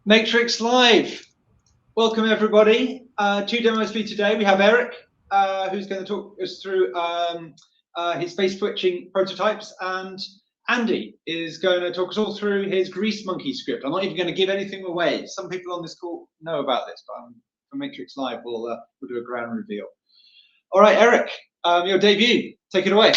Matrix Live. Welcome everybody. Two demos for you today. We have Eric, who's going to talk us through his space switching prototypes, and Andy is going to talk us all through his Greasemonkey script. I'm not even going to give anything away. Some people on this call know about this, but for Matrix Live, we'll do a grand reveal. All right, Eric, your debut. Take it away.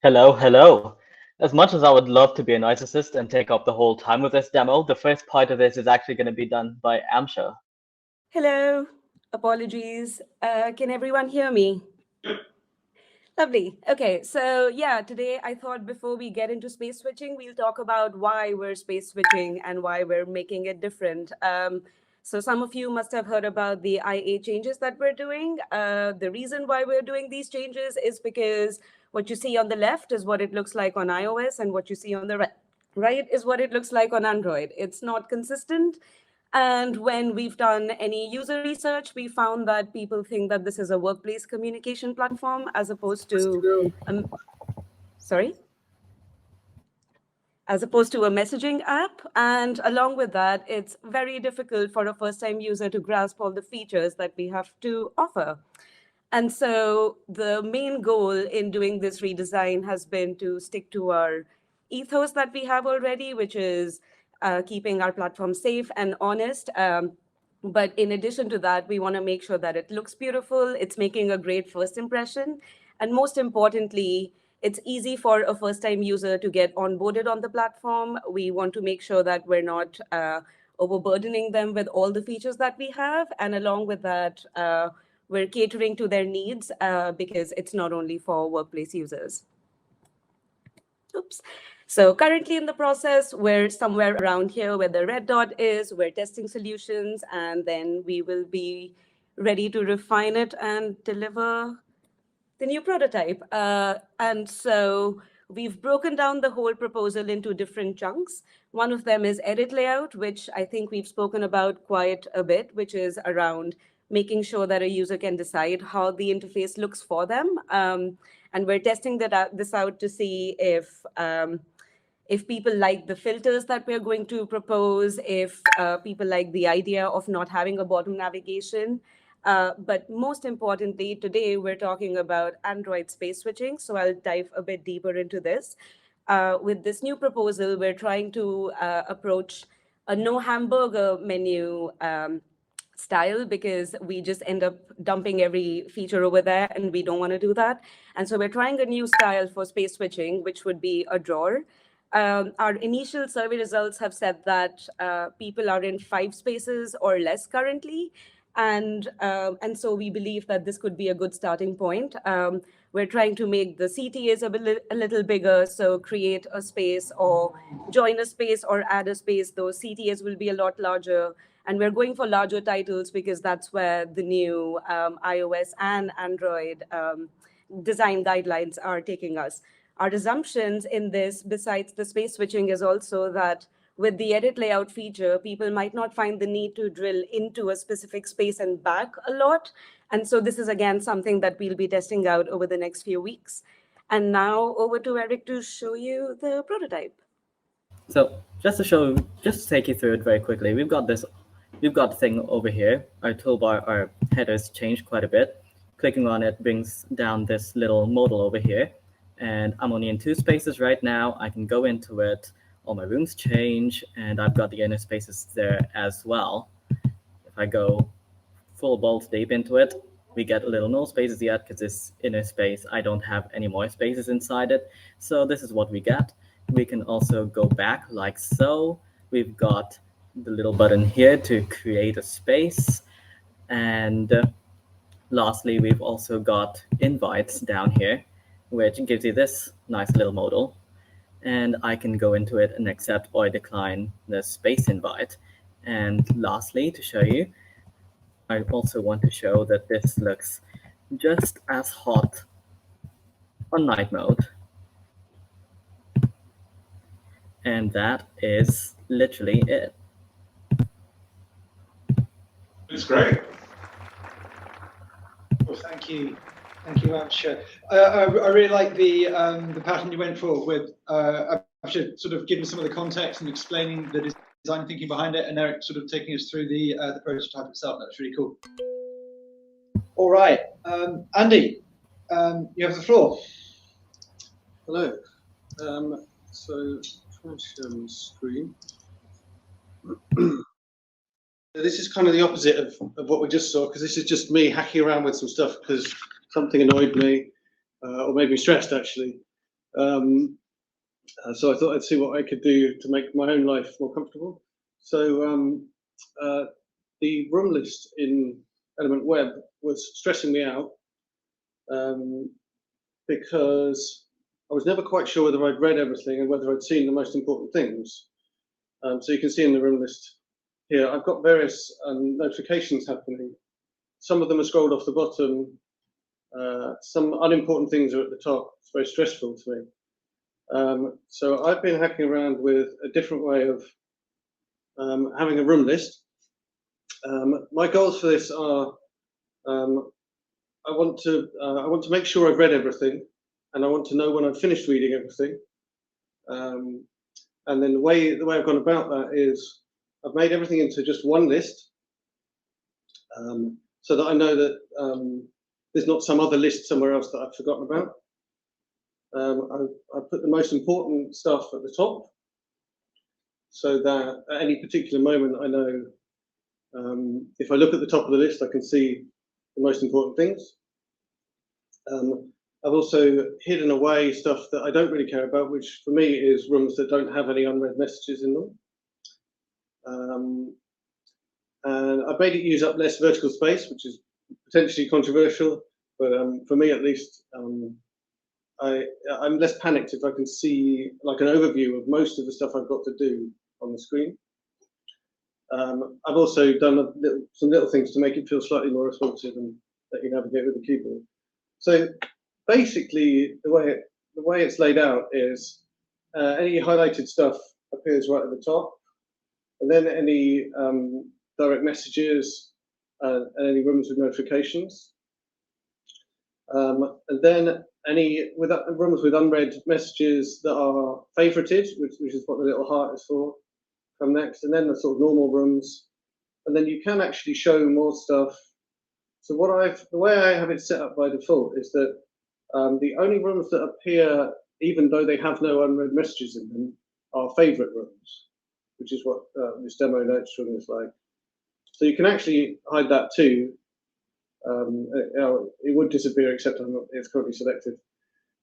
Hello, hello. As much as I would love to be a nice assist and take up the whole time with this demo, the first part of this is actually going to be done by Amsha. Hello. Apologies. Can everyone hear me? Lovely. Okay, so yeah, today I thought before we get into space switching, we'll talk about why we're space switching and why we're making it different. So some of you must have heard about the IA changes that we're doing. The reason why we're doing these changes is because what you see on the left is what it looks like on iOS, and what you see on the right is what it looks like on Android. It's not consistent. And when we've done any user research, we found that people think that this is a workplace communication platform as opposed to, as opposed to a messaging app. And along with that, it's very difficult for a first-time user to grasp all the features that we have to offer. And so the main goal in doing this redesign has been to stick to our ethos that we have already, which is keeping our platform safe and honest. But in addition to that, we want to make sure that it looks beautiful, it's making a great first impression, and most importantly, it's easy for a first-time user to get onboarded on the platform. We want to make sure that we're not overburdening them with all the features that we have. And along with that, we're catering to their needs because it's not only for workplace users. Oops. So currently in the process, we're somewhere around here where the red dot is. We're testing solutions, and then we will be ready to refine it and deliver the new prototype. And so we've broken down the whole proposal into different chunks. One of them is edit layout, which I think we've spoken about quite a bit, which is around making sure that a user can decide how the interface looks for them. And we're testing this out to see if people like the filters that we're going to propose, if people like the idea of not having a bottom navigation. But most importantly, today we're talking about Android space switching. So I'll dive a bit deeper into this. With this new proposal, we're trying to approach a no hamburger menu style, because we just end up dumping every feature over there, and we don't want to do that. And so we're trying a new style for space switching, which would be a drawer. Our initial survey results have said that people are in 5 spaces or less currently. And so we believe that this could be a good starting point. We're trying to make the CTAs a little bigger, so create a space or join a space or add a space. Those CTAs will be a lot larger. And we're going for larger titles because that's where the new iOS and Android design guidelines are taking us. Our assumptions in this, besides the space switching, is also that with the edit layout feature, people might not find the need to drill into a specific space and back a lot. And so this is, again, something that we'll be testing out over the next few weeks. And now over to Eric to show you the prototype. So just to take you through it very quickly, we've got the thing over here. Our toolbar, our headers changed quite a bit. Clicking on it brings down this little modal over here. And I'm only in 2 spaces right now. I can go into it. All my rooms change, and I've got the inner spaces there as well. If I go full bolt deep into it, we get a little no spaces yet because this inner space, I don't have any more spaces inside it. So this is what we get. We can also go back like so. We've got the little button here to create a space. And lastly, we've also got invites down here, which gives you this nice little modal. And I can go into it and accept or decline the space invite. And lastly, to show you, I also want to show that this looks just as hot on night mode. And that is literally it. It's great. Well, thank you. Thank you, Amsha. I really like the pattern you went for with Amsha, sort of giving some of the context and explaining the design thinking behind it, and Eric sort of taking us through the prototype itself. That's really cool. All right, Andy, you have the floor. Hello. So trying to share my screen. This is kind of the opposite of what we just saw, because this is just me hacking around with some stuff because something annoyed me or made me stressed, actually. So I thought I'd see what I could do to make my own life more comfortable. So the room list in Element Web was stressing me out because I was never quite sure whether I'd read everything and whether I'd seen the most important things. So you can see in the room list here, I've got various notifications happening. Some of them are scrolled off the bottom. Some unimportant things are at the top. It's very stressful to me. So I've been hacking around with a different way of having a room list. My goals for this are I want to make sure I've read everything, and I want to know when I've finished reading everything. And then the way I've gone about that is I've made everything into just one list, so that I know that there's not some other list somewhere else that I've forgotten about. I put the most important stuff at the top, so that at any particular moment I know if I look at the top of the list, I can see the most important things. I've also hidden away stuff that I don't really care about, which for me is rooms that don't have any unread messages in them. And I've made it use up less vertical space, which is potentially controversial, but for me at least, I'm less panicked if I can see like an overview of most of the stuff I've got to do on the screen. I've also done some little things to make it feel slightly more responsive and let you navigate with the keyboard. So basically, the way it's laid out is any highlighted stuff appears right at the top, and then any direct messages and any rooms with notifications, and then any rooms with unread messages that are favorited, which is what the little heart is for, come next, and then the sort of normal rooms, and then you can actually show more stuff. So the way I have it set up by default is that the only rooms that appear, even though they have no unread messages in them, are favorite rooms, which is what this demo notes room is like. So you can actually hide that too. It would disappear, except it's currently selected.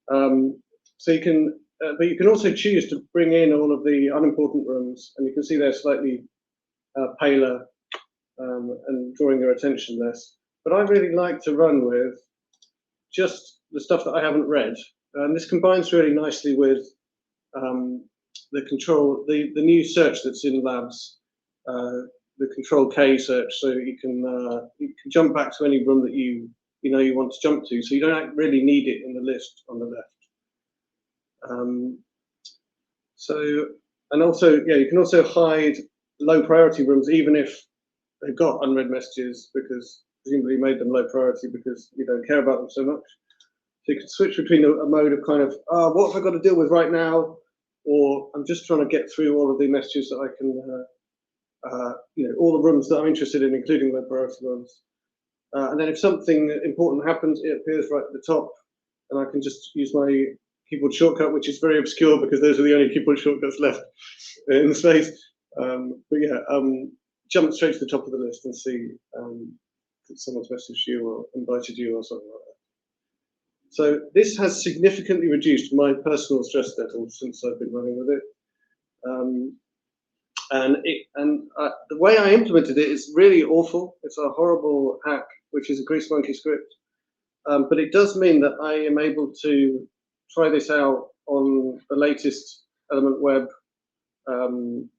So you can, but you can also choose to bring in all of the unimportant rooms, and you can see they're slightly paler and drawing your attention less. But I really like to run with just the stuff that I haven't read, and this combines really nicely with the new search that's in Labs, the Control K search, so you can jump back to any room that you know you want to jump to, so you don't really need it in the list on the left. And also, yeah, you can also hide low priority rooms even if they've got unread messages, because presumably you made them low priority because you don't care about them so much. So you can switch between a mode of kind of, what have I got to deal with right now? Or I'm just trying to get through all of the messages that I can, all the rooms that I'm interested in, including low priority ones. And then if something important happens, it appears right at the top, and I can just use my keyboard shortcut, which is very obscure because those are the only keyboard shortcuts left in the space. But yeah, jump straight to the top of the list and see that someone's messaged you or invited you or something like that. So this has significantly reduced my personal stress level since I've been running with it. The way I implemented it is really awful. It's a horrible hack, which is a Greasemonkey script. But it does mean that I am able to try this out on the latest Element Web. I'm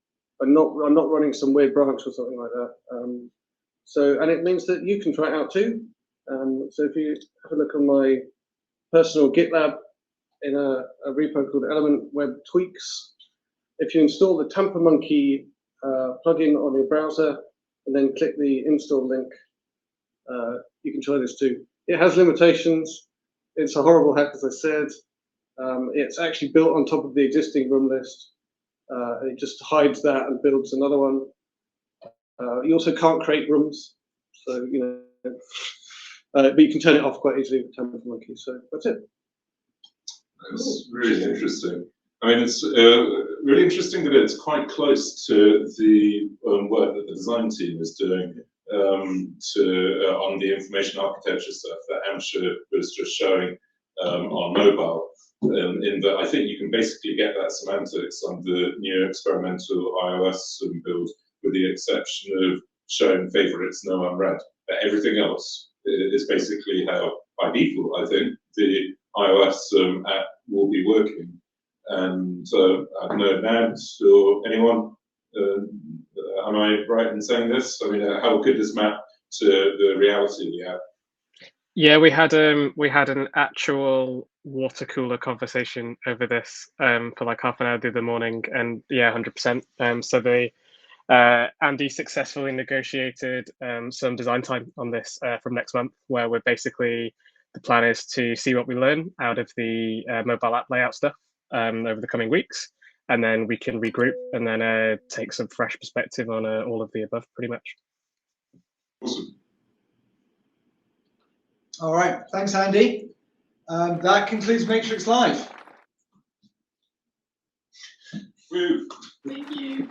not running some weird branch or something like that. And it means that you can try it out too. So if you have a look on my personal GitLab in a repo called Element Web Tweaks, if you install the TamperMonkey plugin on your browser and then click the install link, you can try this too. It has limitations. It's a horrible hack, as I said. It's actually built on top of the existing room list. and it just hides that and builds another one. You also can't create rooms, so but you can turn it off quite easily with Monkey. So that's it. That's really interesting. I mean, it's really interesting that it's quite close to the work that the design team is doing on the information architecture stuff that Amsha was just showing on mobile. In that, I think you can basically get that semantics on the new experimental iOS build, with the exception of showing favorites no unread. But everything else is basically how, by default, I think, the iOS app will be working. And I don't know, Nance or anyone, am I right in saying this? I mean, how could this map to the reality of the app? Yeah, we had an actual water cooler conversation over this for like half an hour the other morning, and yeah, 100%. So Andy successfully negotiated some design time on this from next month, where we're basically, the plan is to see what we learn out of the mobile app layout stuff over the coming weeks, and then we can regroup and then take some fresh perspective on all of the above, pretty much. Awesome. All right, thanks, Andy. That concludes Matrix Live. Woo. Thank you.